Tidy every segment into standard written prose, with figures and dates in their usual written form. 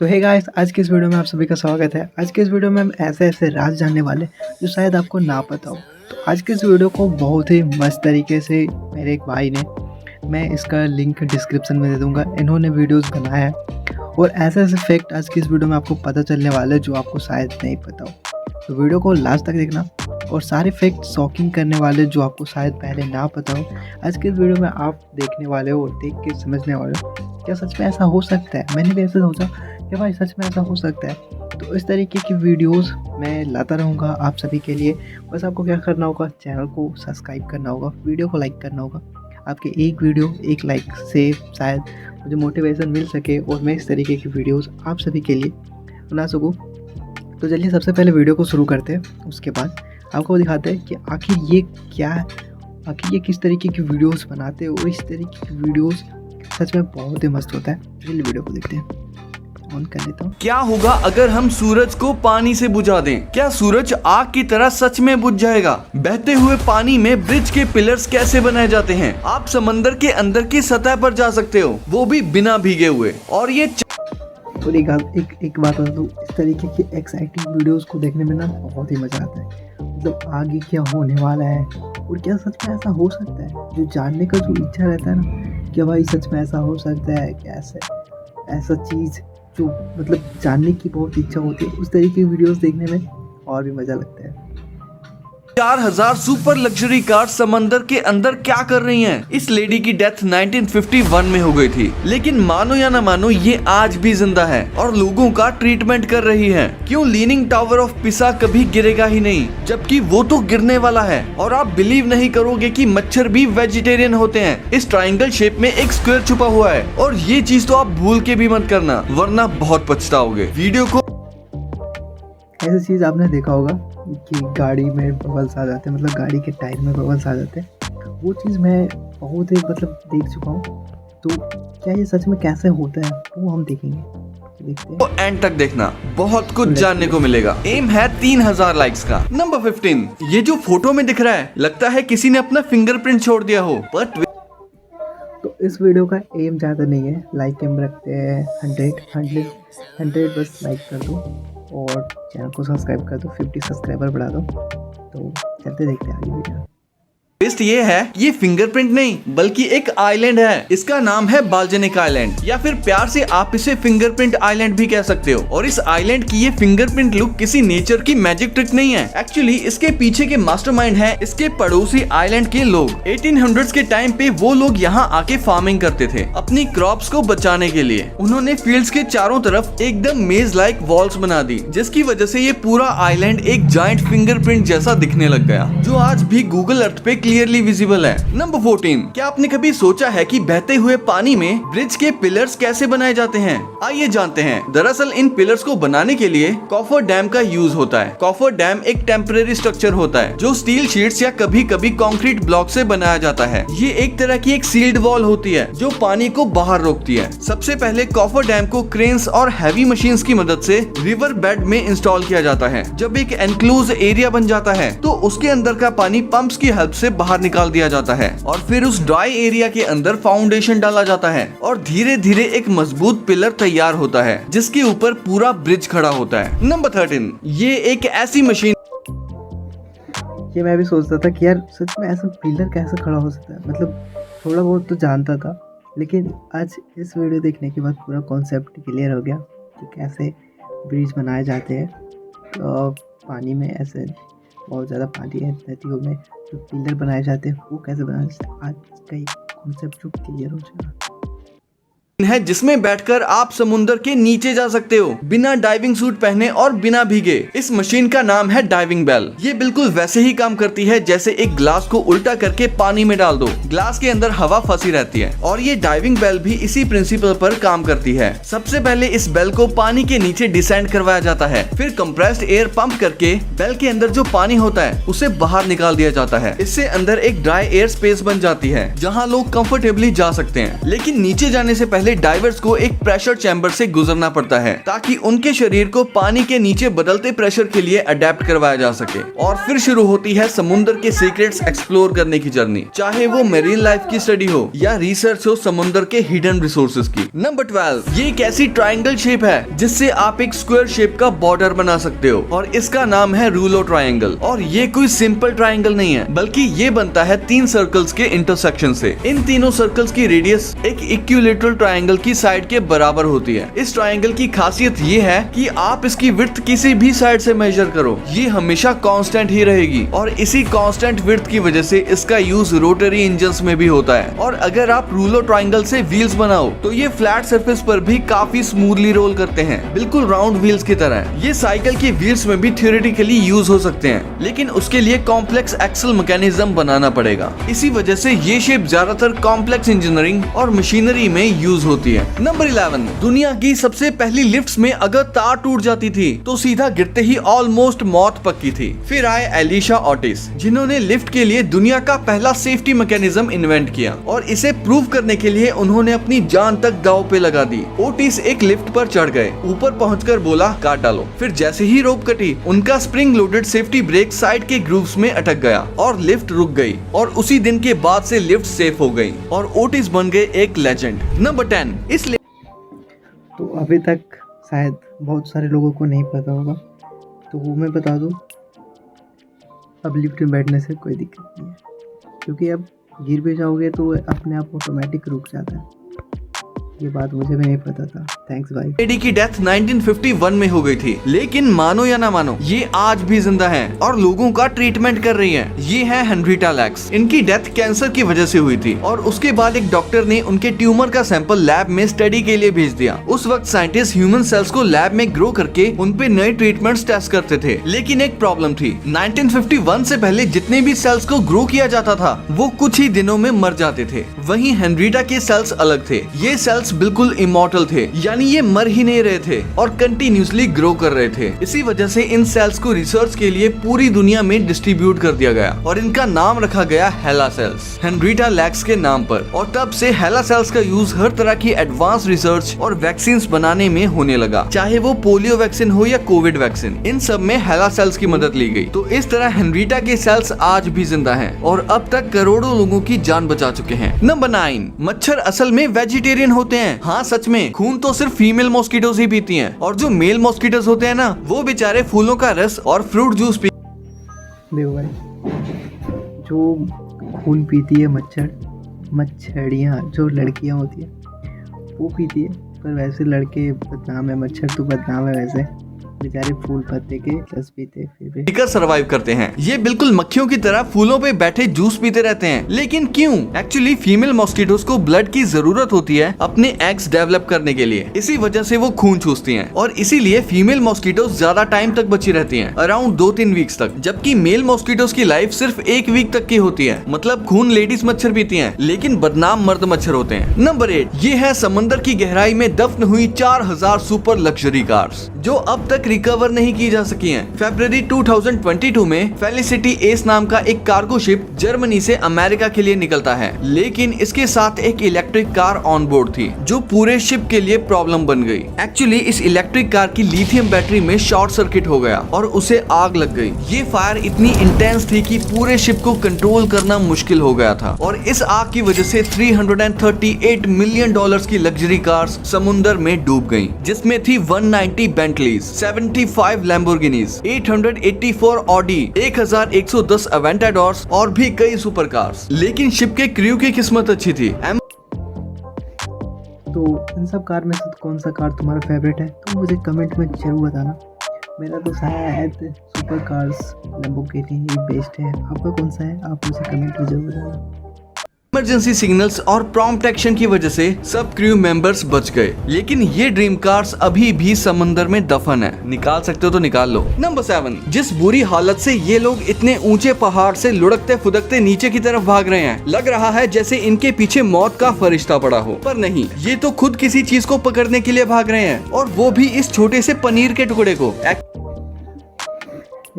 तो hey guys, आज की इस वीडियो में आप सभी का स्वागत है। आज के इस वीडियो में हम ऐसे ऐसे राज जानने वाले जो शायद आपको ना पता हो। तो आज के इस वीडियो को बहुत ही मस्त तरीके से मेरे एक भाई ने, मैं इसका लिंक डिस्क्रिप्शन में दे दूंगा, इन्होंने वीडियोस बनाया है और ऐसे ऐसे फैक्ट आज की इस वीडियो में आपको पता चलने वाले जो आपको शायद नहीं पता हो। तो वीडियो को लास्ट तक देखना और सारे फैक्ट शॉकिंग करने वाले जो आपको शायद पहले ना पता हो, आज के इस वीडियो में आप देखने वाले हो और देख के समझने वाले हो क्या सच में ऐसा हो सकता है। मैंने भी ऐसे सोचा कि भाई सच में ऐसा हो सकता है। तो इस तरीके की वीडियोस मैं लाता रहूँगा आप सभी के लिए। बस आपको क्या करना होगा, चैनल को सब्सक्राइब करना होगा, वीडियो को लाइक करना होगा। आपके एक वीडियो एक लाइक से शायद मुझे मोटिवेशन मिल सके और मैं इस तरीके की वीडियोस आप सभी के लिए बना सकूँ। तो चलिए सबसे पहले वीडियो को शुरू करते हैं, उसके बाद आपको दिखाते हैं कि आखिर ये क्या है, आखिर ये किस तरीके की वीडियोस बनाते हैं और इस तरीके की वीडियोस सच में बहुत ही मस्त होता है। चलिए वीडियो को देखते हैं, ऑन कर लेता हूँ। क्या होगा अगर हम सूरज को पानी से बुझा दें? क्या सूरज आग की तरह सच में बुझ जाएगा? बहते हुए पानी में ब्रिज के पिलर्स कैसे बनाए जाते हैं? आप समंदर के अंदर की सतह पर जा सकते हो, वो भी बिना भीगे हुए। और ये और एक बात बता दूँ, इस तरीके की एक्साइटिंग वीडियोस को देखने में ना बहुत ही मजा आता है। मतलब आगे क्या होने वाला है और क्या सच में ऐसा हो सकता है, जो जानने का जो इच्छा रहता है ना, कि भाई सच में ऐसा हो सकता है, कैसे ऐसा चीज़ जो मतलब जानने की बहुत इच्छा होती है, उस तरीके की वीडियोस देखने में और भी मज़ा लगता है। 4000 सुपर लग्जरी कार समंदर के अंदर क्या कर रही हैं? इस लेडी की डेथ 1951 में हो गई थी, लेकिन मानो या ना मानो ये आज भी जिंदा है और लोगों का ट्रीटमेंट कर रही है। क्यों लीनिंग टावर ऑफ पिसा कभी गिरेगा ही नहीं, जबकि वो तो गिरने वाला है। और आप बिलीव नहीं करोगे कि मच्छर भी वेजिटेरियन होते हैं। इस ट्रायंगल शेप में एक स्क्वायर छुपा हुआ है और ये चीज तो आप भूल के भी मत करना, वरना बहुत पछताओगे। वीडियो को ऐसी चीज़ आपने देखा होगा कि गाड़ी में बबल्स आ जाते हैं, मतलब गाड़ी के टायर में बबल्स आ जाते हैं। वो चीज़ मैं बहुत ही मतलब देख चुका हूँ। तो क्या ये सच में कैसे होता है वो हम देखेंगे, देखते हैं। तो एंड तक देखना, बहुत कुछ जानने को मिलेगा। एम है 3000 लाइक्स का। नंबर 15, ये जो फोटो में दिख रहा है लगता है किसी ने अपना फिंगरप्रिंट छोड़ दिया हो, बट तो इस वीडियो का एम ज़्यादा नहीं है, लाइक एम रखते हैं 100 बस लाइक कर दो और चैनल को सब्सक्राइब कर दो, 50 सब्सक्राइबर बढ़ा दो। तो चलते देखते हैं आगे वीडियो। ट्विस्ट ये है, ये फिंगरप्रिंट नहीं बल्कि एक आइलैंड है। इसका नाम है बाल्जेनिक आइलैंड, या फिर प्यार से आप इसे फिंगरप्रिंट आइलैंड भी कह सकते हो। और इस आइलैंड की ये फिंगरप्रिंट लुक किसी नेचर की मैजिक ट्रिक नहीं है। एक्चुअली इसके पीछे के मास्टरमाइंड है इसके पड़ोसी आइलैंड के लोग। 1800s के टाइम पे वो लोग यहाँ आके फार्मिंग करते थे अपनी क्रॉप्स को बचाने के लिए। उन्होंने फील्ड्स के चारों तरफ एकदम मेज लाइक वॉल्स बना दी, जिसकी वजह से ये पूरा आइलैंड एक जायंट फिंगरप्रिंट जैसा दिखने लग गया, जो आज भी गूगल अर्थ पे क्लियरली विजिबल है। नंबर 14, क्या आपने कभी सोचा है कि बहते हुए पानी में ब्रिज के पिलर्स कैसे बनाए जाते हैं? आइए जानते हैं। दरअसल इन पिलर्स को बनाने के लिए कॉफर डैम का यूज होता है। कॉफर डैम एक टेम्परेरी स्ट्रक्चर होता है जो स्टील शीट्स या कभी कभी कंक्रीट ब्लॉक से बनाया जाता है। ये एक तरह की एक सील्ड वॉल होती है जो पानी को बाहर रोकती है। सबसे पहले कॉफर डैम को क्रेन्स और हैवी मशीन्स की मदद से रिवर बेड में इंस्टॉल किया जाता है। जब एक एनक्लोज एरिया बन जाता है तो उसके अंदर का पानी पंप्स की हेल्प से बाहर निकाल दिया जाता है और फिर उस ड्राई एरिया के अंदर फाउंडेशन डाला जाता है और धीरे धीरे एक मजबूत पिलर तैयार होता है जिसके ऊपर पूरा ब्रिज खड़ा होता है। नंबर 13, ये एक ऐसी मशीन, ये मैं भी सोचता था कि यार सच में ऐसा पिलर कैसे खड़ा हो सकता है। मतलब थोड़ा बहुत तो जानता था, लेकिन आज इस वीडियो देखने के बाद पूरा कॉन्सेप्ट क्लियर हो गया कि कैसे ब्रिज बनाए जाते हैं। तो पानी में ऐसे बहुत ज़्यादा पानी है, नदियों में जो पिलर बनाए जाते हैं वो कैसे बनाए जाते हैं, आज का एक कॉन्सेप्ट जो क्लियर हो जाएगा है जिसमें बैठकर आप समुद्र के नीचे जा सकते हो बिना डाइविंग सूट पहने और बिना भीगे। इस मशीन का नाम है डाइविंग बेल। ये बिल्कुल वैसे ही काम करती है जैसे एक ग्लास को उल्टा करके पानी में डाल दो, ग्लास के अंदर हवा फंसी रहती है। और ये डाइविंग बेल भी इसी प्रिंसिपल पर काम करती है। सबसे पहले इस बेल को पानी के नीचे डिसेंड करवाया जाता है, फिर कंप्रेस्ड एयर पंप करके बेल के अंदर जो पानी होता है उसे बाहर निकाल दिया जाता है। इससे अंदर एक ड्राई एयर स्पेस बन जाती है जहाँ लोग कंफर्टेबली जा सकते हैं। लेकिन नीचे जाने से पहले बदले डाइवर्स को एक प्रेशर चैम्बर से गुजरना पड़ता है ताकि उनके शरीर को पानी के नीचे बदलते प्रेशर के लिए अडेप्ट करवाया जा सके। और फिर शुरू होती है समुद्र के सीक्रेट्स एक्सप्लोर करने की जर्नी, चाहे वो मेरीन लाइफ की स्टडी हो या रिसर्च हो समुद्र के हिडन रिसोर्सेज की। नंबर 12, ये एक ऐसी ट्रायंगल शेप है जिससे आप एक स्क्वायर शेप का बॉर्डर बना सकते हो और इसका नाम है रूलो ट्रायंगल। और ये कोई सिंपल ट्रायंगल नहीं है, बल्कि ये बनता है 3 सर्कल्स के इंटरसेक्शन से। इन तीनों सर्कल्स की रेडियस एक इक्विलैटरल ट्रायंगल की साइड के बराबर होती है। इस ट्रायंगल की खासियत ये है कि आप इसकी विड्थ किसी भी साइड से मेजर करो, ये हमेशा कांस्टेंट ही रहेगी। और इसी कांस्टेंट विड्थ की वजह से इसका यूज रोटरी इंजन्स में भी होता है। और अगर आप रूलो ट्रायंगल से व्हील्स बनाओ तो ये फ्लैट सरफेस पर भी काफी स्मूथली रोल करते हैं, बिल्कुल राउंड व्हील्स की तरह। ये साइकिल की व्हील्स में भी थ्योरेटिकली यूज हो सकते हैं, लेकिन उसके लिए कॉम्प्लेक्स एक्सल मैकेनिज्म बनाना पड़ेगा। इसी वजह से ये शेप ज्यादातर कॉम्प्लेक्स इंजीनियरिंग और मशीनरी में यूज होती है। नंबर 11, दुनिया की सबसे पहली लिफ्ट्स में अगर तार टूट जाती थी तो सीधा गिरते ही ऑलमोस्ट मौत पक्की थी। फिर आए एलिशा ओटिस, जिन्होंने लिफ्ट के लिए दुनिया का पहला सेफ्टी मैकेनिज्म इन्वेंट किया और इसे प्रूव करने के लिए उन्होंने अपनी जान तक दांव पे लगा दी। ओटिस एक लिफ्ट पर चढ़ गए, ऊपर पहुंचकर बोला काट डालो। फिर जैसे ही रोप कटी, उनका spring loaded safety brake side के ग्रूव्स में अटक गया और लिफ्ट रुक गई। और उसी दिन के बाद से लिफ्ट सेफ हो गई और ओटिस बन गए एक लेजेंड। नंबर 10, इसलिए तो अभी तक शायद बहुत सारे लोगों को नहीं पता होगा, तो वो मैं बता दूं, अब लिफ्ट में बैठने से कोई दिक्कत नहीं है, क्योंकि अब गिर भी जाओगे तो अपने आप ऑटोमेटिक रुक जाता है। ये बात मुझे भी नहीं पता था। थैंक्स भाई। लेडी की डेथ 1951 में हो गई थी, लेकिन मानो या ना मानो ये आज भी जिंदा हैं और लोगों का ट्रीटमेंट कर रही हैं। ये है हेनरिटा लैक्स। इनकी डेथ कैंसर की वजह से हुई थी और उसके बाद एक डॉक्टर ने उनके ट्यूमर का सैंपल लैब में स्टडी के लिए भेज दिया। उस वक्त साइंटिस्ट ह्यूमन सेल्स को लैब में ग्रो करके उन पे नए ट्रीटमेंट्स टेस्ट करते थे, लेकिन एक प्रॉब्लम थी। 1951 से पहले जितने भी सेल्स को ग्रो किया जाता था वो कुछ ही दिनों में मर जाते थे। वहीं हेनरिटा के सेल्स अलग थे। ये सेल्स बिल्कुल इमॉर्टल थे, यानी ये मर ही नहीं रहे थे और कंटिन्यूसली ग्रो कर रहे थे। इसी वजह से इन सेल्स को रिसर्च के लिए पूरी दुनिया में डिस्ट्रीब्यूट कर दिया गया और इनका नाम रखा गया हेला सेल्स, हेनरिटा लैक्स के नाम पर। और तब से हेला सेल्स का यूज हर तरह की एडवांस रिसर्च और वैक्सीन बनाने में होने लगा, चाहे वो पोलियो वैक्सीन हो या कोविड वैक्सीन। इन सब में हेला सेल्स की मदद ली गई। तो इस तरह हेनरिटा के सेल्स आज भी जिंदा हैं और अब तक करोड़ों लोगों की जान बचा चुके हैं। नंबर 9, मच्छर असल में वेजिटेरियन होते हैं। हाँ सच में, खून तो सिर्फ फीमेल मॉस्किटोज ही पीती हैं और जो मेल मॉस्किटोज होते हैं ना, वो बेचारे फूलों का रस और फ्रूट जूस पी। देखो भाई, जो खून पीती है मच्छरियाँ जो लड़कियाँ होती है वो पीती है, पर वैसे लड़के बदनाम है, मच्छर तो बदनाम है। वैसे बेचारे फूल पत्ते के रस पीते फिर भी पीकर सर्वाइव करते हैं। ये बिल्कुल मक्खियों की तरह फूलों पे बैठे जूस पीते रहते हैं। लेकिन क्यों? एक्चुअली फीमेल मॉस्किटोज को ब्लड की जरूरत होती है अपने एग्स डेवलप करने के लिए, इसी वजह से वो खून चूसती हैं और इसीलिए फीमेल मॉस्किटोज ज्यादा टाइम तक बची रहती हैं, अराउंड 2-3 वीक्स तक, जबकि मेल मॉस्किटोज की लाइफ सिर्फ 1 वीक तक की होती है। मतलब खून लेडीज मच्छर पीती हैं, लेकिन बदनाम मर्द मच्छर होते हैं। नंबर 8, ये है समंदर की गहराई में दफन हुई 4000 सुपर लग्जरी कार्स जो अब तक रिकवर नहीं की जा सकी हैं। फरवरी 2022 में फेलिसिटी एस नाम का एक कार्गो शिप जर्मनी से अमेरिका के लिए निकलता है, लेकिन इसके साथ एक इलेक्ट्रिक कार ऑन बोर्ड थी जो पूरे शिप के लिए प्रॉब्लम बन गई। एक्चुअली इस इलेक्ट्रिक कार की लिथियम बैटरी में शॉर्ट सर्किट हो गया और उसे आग लग गई। ये फायर इतनी इंटेंस थी कि पूरे शिप को कंट्रोल करना मुश्किल हो गया था और इस आग की वजह से $338 मिलियन की लग्जरी कार्स समुद्र में डूब गयी, जिसमें थी 190 बेंटलीज, 75 लैम्बोर्गिनीज, 884 ऑडी, 1110 अवेंटाडोर्स और भी कई सुपर कार्स। लेकिन शिप के क्रू की किस्मत अच्छी थी। तो इन सब कार में से कौन सा कार तुम्हारा फेवरेट है तो मुझे कमेंट में जरूर बताना। मेरा तो शायद सुपर कार्स लैम्बोर्गिनी ही बेस्ट है। आपका कौन सा है आप मुझे कमेंट में जरूर बताना। इमरजेंसी सिग्नल्स और प्रॉम्प्ट एक्शन की वजह से सब क्रू मेंबर्स बच गए, लेकिन ये ड्रीम कार्स अभी भी समंदर में दफन है। निकाल सकते हो तो निकाल लो। नंबर 7, जिस बुरी हालत से ये लोग इतने ऊंचे पहाड़ से लुढ़कते फुदकते नीचे की तरफ भाग रहे हैं, लग रहा है जैसे इनके पीछे मौत का फरिश्ता पड़ा हो, पर नहीं, ये तो खुद किसी चीज को पकड़ने के लिए भाग रहे हैं और वो भी इस छोटे से पनीर के टुकड़े को।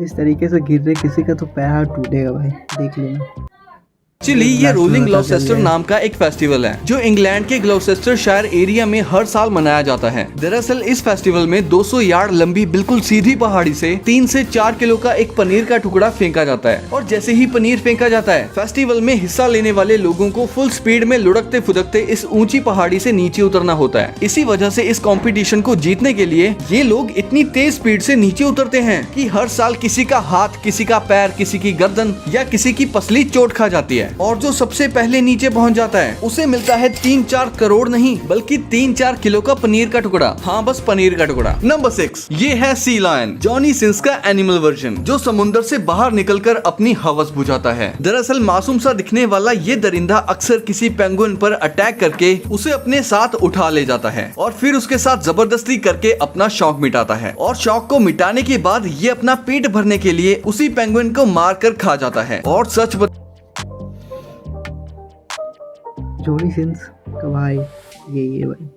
इस तरीके से गिर रहे किसी का तो पैर हाथ टूटेगा भाई, देख लेना। एक्चुअली ये रोलिंग ग्लौसेस्टर नाम का एक फेस्टिवल है जो इंग्लैंड के ग्लौसेस्टर शायर एरिया में हर साल मनाया जाता है। दरअसल इस फेस्टिवल में 200 यार्ड लंबी बिल्कुल सीधी पहाड़ी से 3 से 4 किलो का एक पनीर का टुकड़ा फेंका जाता है और जैसे ही पनीर फेंका जाता है फेस्टिवल में हिस्सा लेने वाले लोगों को फुल स्पीड में लुढ़कते फुदकते इस ऊंची पहाड़ी से नीचे उतरना होता है। इसी वजह से इस कंपटीशन को जीतने के लिए ये लोग इतनी तेज स्पीड से नीचे उतरते हैं कि हर साल किसी का हाथ, किसी का पैर, किसी की गर्दन या किसी की पसली चोट खा जाती है और जो सबसे पहले नीचे पहुंच जाता है उसे मिलता है 3-4 करोड़ नहीं बल्कि 3-4 किलो का पनीर का टुकड़ा। हाँ, बस पनीर का टुकड़ा। नंबर 6 ये है सी लायन, जॉनी सिंस का एनिमल वर्जन जो समुद्र से बाहर निकलकर अपनी हवस बुझाता है। दरअसल मासूम सा दिखने वाला ये दरिंदा अक्सर किसी पेंगुइन पर अटैक करके उसे अपने साथ उठा ले जाता है और फिर उसके साथ जबरदस्ती करके अपना शौक मिटाता है और शौक को मिटाने के बाद ये अपना पेट भरने के लिए उसी पेंगुइन को मार कर खा जाता है। और सच जॉनी सिंस का भाई यही है भाई।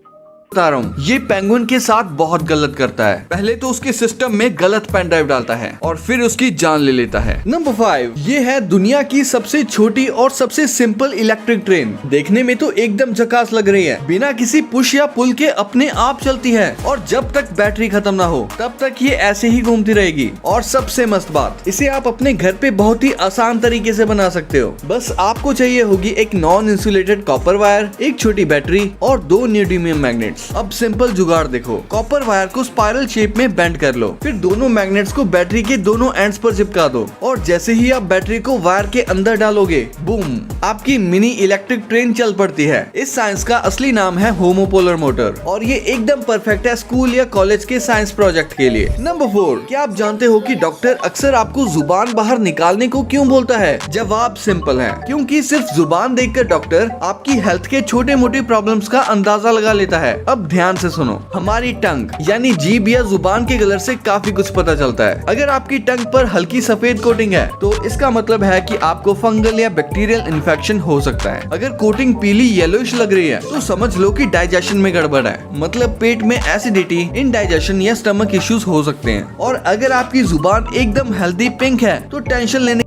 बता रहा हूँ ये पेंगुइन के साथ बहुत गलत करता है। पहले तो उसके सिस्टम में गलत पेन ड्राइव डालता है और फिर उसकी जान ले लेता है। नंबर 5 ये है दुनिया की सबसे छोटी और सबसे सिंपल इलेक्ट्रिक ट्रेन। देखने में तो एकदम झकास लग रही है, बिना किसी पुश या पुल के अपने आप चलती है और जब तक बैटरी खत्म ना हो तब तक ये ऐसे ही घूमती रहेगी। और सबसे मस्त बात, इसे आप अपने घर पे बहुत ही आसान तरीके से बना सकते हो। बस आपको चाहिए होगी एक नॉन इंसुलेटेड कॉपर वायर, एक छोटी बैटरी और 2 नीयोडीमियम मैग्नेट्स। अब सिंपल जुगाड़ देखो, कॉपर वायर को स्पाइरल शेप में बेंड कर लो, फिर दोनों मैग्नेट्स को बैटरी के दोनों एंड्स पर चिपका दो और जैसे ही आप बैटरी को वायर के अंदर डालोगे, बूम, आपकी मिनी इलेक्ट्रिक ट्रेन चल पड़ती है। इस साइंस का असली नाम है होमोपोलर मोटर और ये एकदम परफेक्ट है स्कूल या कॉलेज के साइंस प्रोजेक्ट के लिए। नंबर 4 क्या आप जानते हो कि डॉक्टर अक्सर आपको जुबान बाहर निकालने को क्यों बोलता है? जवाब सिंपल है, क्योंकि सिर्फ जुबान देखकर डॉक्टर आपकी हेल्थ के छोटे मोटे प्रॉब्लम्स का अंदाजा लगा लेता है। अब ध्यान से सुनो, हमारी टंग यानी जीभ या जुबान के कलर से काफी कुछ पता चलता है। अगर आपकी टंग पर हल्की सफेद कोटिंग है तो इसका मतलब है कि आपको फंगल या बैक्टीरियल इन्फेक्शन हो सकता है। अगर कोटिंग पीली येलोइश लग रही है तो समझ लो कि डाइजेशन में गड़बड़ है, मतलब पेट में एसिडिटी, इंडाइजेशन या स्टमक इश्यूज हो सकते हैं। और अगर आपकी जुबान एकदम हेल्दी पिंक है तो टेंशन लेने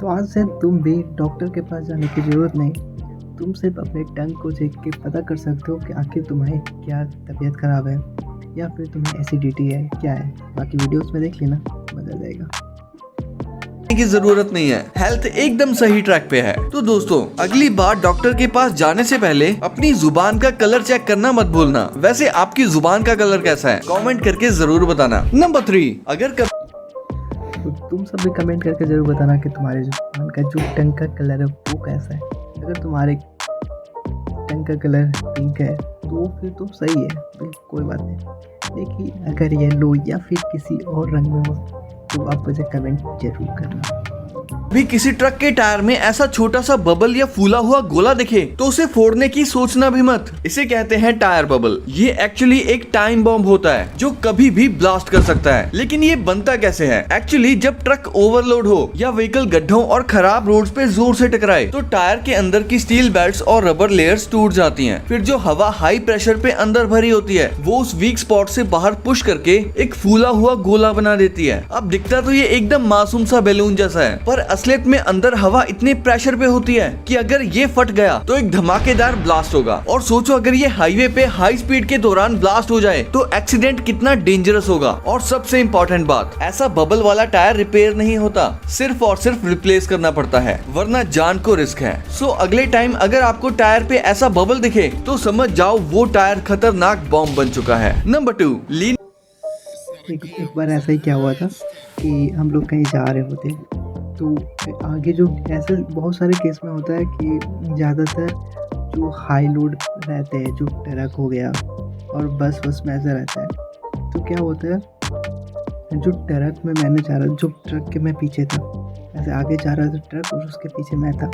तो आज से तुम भी डॉक्टर के पास जाने की जरूरत नहीं, तुम सिर्फ अपने टंग को देख के पता कर सकते हो कि आखिर तुम्हें क्या तबीयत खराब है या फिर तुम्हें एसिडिटी है, क्या है। बाकी वीडियोस में देख लेना, मजा जाएगा। की जरूरत नहीं है, हेल्थ एकदम सही ट्रैक पे है। तो दोस्तों, अगली बार डॉक्टर के पास जाने से पहले अपनी जुबान का कलर चेक करना मत भूलना। वैसे आपकी जुबान का कलर कैसा है, कमेंट करके जरूर बताना। नंबर 3 अगर तो तुम सब भी कमेंट करके जरूर बताना कि तुम्हारे जुबान का जो टंग का कलर है वो कैसा है। अगर तुम्हारे टंग का कलर पिंक है तो फिर तो सही है, कोई बात नहीं। लेकिन अगर येलो या फिर किसी और रंग में हो तो आप मुझे कमेंट जरूर करना। भी किसी ट्रक के टायर में ऐसा छोटा सा बबल या फूला हुआ गोला दिखे तो उसे फोड़ने की सोचना भी मत। इसे कहते हैं टायर बबल। ये एक्चुअली एक टाइम बॉम्ब होता है जो कभी भी ब्लास्ट कर सकता है। लेकिन ये बनता कैसे है? एक्चुअली जब ट्रक ओवरलोड हो या व्हीकल गड्ढों और खराब रोड्स पे जोर से टकराए तो टायर के अंदर की स्टील बेल्ट्स और रबर लेयर्स टूट जाती हैं। फिर जो हवा हाई प्रेशर पे अंदर भरी होती है वो उस वीक स्पॉट से बाहर पुश करके एक फूला हुआ गोला बना देती है। अब दिखता तो ये एकदम मासूम सा बैलून जैसा है, पर असलियत में अंदर हवा इतने प्रेशर पे होती है कि अगर ये फट गया तो एक धमाकेदार ब्लास्ट होगा। और सोचो अगर ये हाईवे पे हाई स्पीड के दौरान ब्लास्ट हो जाए तो एक्सीडेंट कितना डेंजरस होगा। और सबसे इम्पोर्टेंट बात, ऐसा बबल वाला टायर रिपेयर नहीं होता, सिर्फ और सिर्फ रिप्लेस करना पड़ता है, वरना जान को रिस्क है। सो अगले टाइम अगर आपको टायर पे ऐसा बबल दिखे तो समझ जाओ वो टायर खतरनाक बॉम्ब बन चुका है। नंबर 2 लीन। एक बार ऐसा ही क्या हुआ था कि हम लोग कहीं जा रहे होते तो आगे जो ऐसे बहुत सारे केस में होता है कि ज़्यादातर जो हाई लोड रहते हैं, जो ट्रक हो गया और बस में ऐसा रहता है, तो क्या होता है जो ट्रक में मैंने जा रहा, जो ट्रक के मैं पीछे था, ऐसे आगे जा रहा था ट्रक और उसके पीछे मैं था,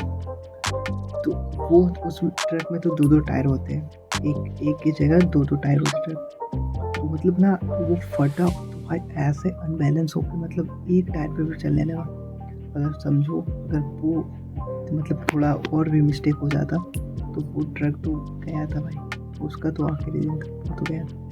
तो वो उस ट्रक में तो 2-2 टायर होते हैं, एक की जगह 2-2 टायर होते हैं। तो मतलब ना वो फटा तो भाई ऐसे अनबैलेंस हो गया, मतलब एक टायर पे भी चलने लगा। अगर समझो अगर वो तो मतलब थोड़ा और भी मिस्टेक हो जाता तो वो ट्रक तो गया था भाई, उसका तो आखिरी दिन था, वो तो गया था।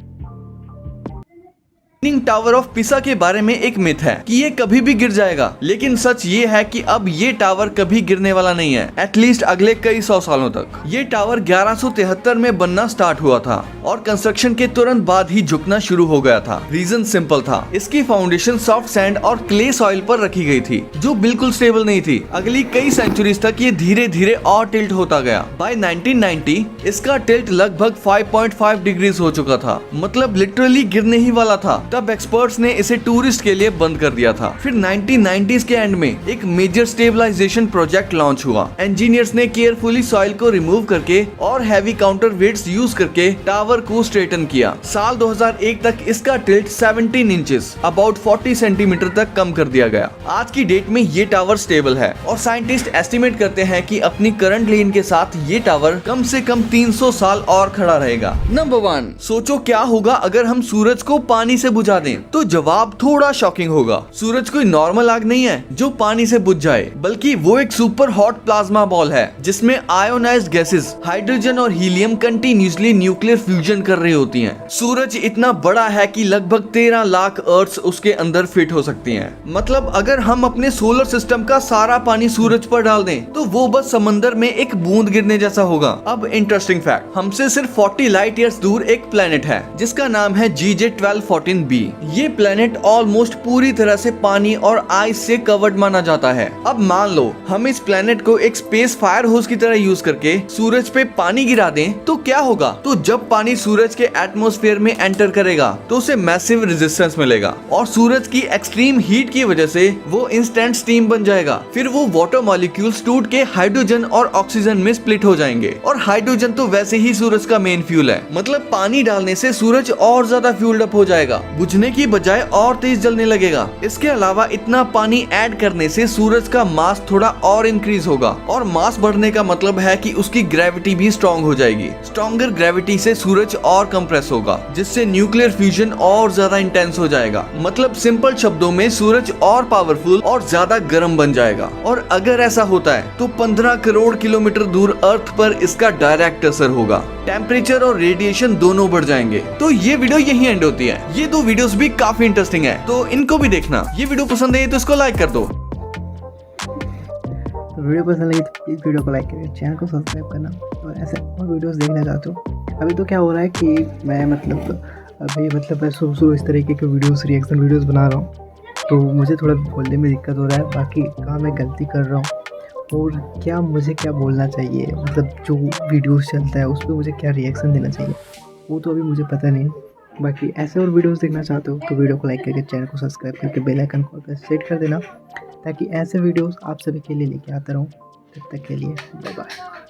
टावर ऑफ पिसा के बारे में एक मिथ है कि ये कभी भी गिर जाएगा, लेकिन सच ये है कि अब ये टावर कभी गिरने वाला नहीं है, एटलीस्ट अगले कई 100 सालों तक। ये टावर 1173 में बनना स्टार्ट हुआ था और कंस्ट्रक्शन के तुरंत बाद ही झुकना शुरू हो गया था। रीजन सिंपल था, इसकी फाउंडेशन सॉफ्ट सैंड और क्ले सॉइल पर रखी गई थी जो बिल्कुल स्टेबल नहीं थी। अगली कई सेंचुरीज तक ये धीरे धीरे और टिल्ट होता गया। बाय 1990 इसका टिल्ट लगभग 5.5 डिग्रीज हो चुका था, मतलब लिटरली गिरने ही वाला था। तब एक्सपर्ट्स ने इसे टूरिस्ट के लिए बंद कर दिया था। फिर 1990s के एंड में एक मेजर स्टेबलाइजेशन प्रोजेक्ट लॉन्च हुआ। इंजीनियर्स ने केयरफुली सॉइल को रिमूव करके और हैवी काउंटर वेट्स यूज करके टावर को स्ट्रेटन किया। साल 2001 तक इसका टिल्ट 17 इंचेस अबाउट 40 सेंटीमीटर तक कम कर दिया गया। आज की डेट में ये टावर स्टेबल है और साइंटिस्ट एस्टिमेट करते हैं कि अपनी करंट लेन के साथ ये टावर कम से कम 300 साल और खड़ा रहेगा। नंबर 1, सोचो क्या होगा अगर हम सूरज को पानी से बुझा दें? तो जवाब थोड़ा शॉकिंग होगा। सूरज कोई नॉर्मल आग नहीं है जो पानी से बुझ जाए, बल्कि वो एक सुपर हॉट प्लाज्मा बॉल है जिसमें आयोनाइज्ड गैसेस हाइड्रोजन और हीलियम कंटिन्यूसली न्यूक्लियर फ्यूजन कर रही होती हैं। सूरज इतना बड़ा है कि लगभग 13 लाख अर्थ्स उसके अंदर फिट हो सकती हैं। मतलब अगर हम अपने सोलर सिस्टम का सारा पानी सूरज पर डाल दें तो वो बस समंदर में एक बूंद गिरने जैसा होगा। अब इंटरेस्टिंग फैक्ट, हमसे सिर्फ 40 लाइट ईयर्स दूर एक प्लेनेट है जिसका नाम है GJ1214b। ये प्लेनेट ऑलमोस्ट पूरी तरह से पानी और आइस से कवर्ड माना जाता है। अब मान लो हम इस प्लेनेट को एक स्पेस फायर होस की तरह यूज करके सूरज पे पानी गिरा दें तो क्या होगा? तो जब पानी सूरज के एटमॉस्फेयर में एंटर करेगा तो उसे मैसिव रेजिस्टेंस मिलेगा और सूरज की एक्सट्रीम हीट की वजह से वो इंस्टेंट स्टीम बन जाएगा। फिर वो वाटर मॉलिक्यूल्स टूट के हाइड्रोजन और ऑक्सीजन में स्प्लिट हो जाएंगे और हाइड्रोजन तो वैसे ही सूरज का मेन फ्यूल है। मतलब पानी डालने से सूरज और ज्यादा फ्यूल्ड अप हो जाएगा, बुझने की बजाय और तेज जलने लगेगा। इसके अलावा इतना पानी ऐड करने से सूरज का मास थोड़ा और इंक्रीज होगा और मास बढ़ने का मतलब है कि उसकी ग्रेविटी भी स्ट्रॉन्ग हो जाएगी। स्ट्रॉन्गर ग्रेविटी से सूरज और कंप्रेस होगा जिससे न्यूक्लियर फ्यूजन और ज्यादा इंटेंस हो जाएगा। मतलब सिंपल शब्दों में सूरज और पावरफुल और ज्यादा गर्म बन जाएगा। और अगर ऐसा होता है तो 15 करोड़ किलोमीटर दूर अर्थ पर इसका डायरेक्ट असर होगा। टेम्परेचर और रेडिएशन दोनों बढ़ जाएंगे। तो ये वीडियो यही एंड होती है। ये 2 वीडियोस भी काफी इंटरेस्टिंग है तो इनको भी देखना। ये वीडियो पसंद है तो इसको लाइक कर दो। वीडियो पसंद लगी तो प्लीज़ वीडियो को लाइक करिए, चैनल को सब्सक्राइब करना और ऐसे और वीडियोस देखना चाहते हो। अभी तो क्या हो रहा है कि मैं मैं सुबह इस तरीके के रिएक्शन वीडियोस बना रहा हूँ तो मुझे थोड़ा बोलने में दिक्कत हो रहा है। बाकी कहाँ मैं गलती कर रहा हूँ और क्या मुझे क्या बोलना चाहिए, मतलब जो वीडियोस चलता है उस पर मुझे क्या रिएक्शन देना चाहिए वो तो अभी मुझे पता नहीं। बाकी ऐसे और वीडियोस देखना चाहते हो तो वीडियो को लाइक करके चैनल को सब्सक्राइब करके बेल आइकन को सेट कर देना ताकि ऐसे वीडियोस आप सभी के लिए लेके आता रहूँ। तब तक के लिए बाय बाय।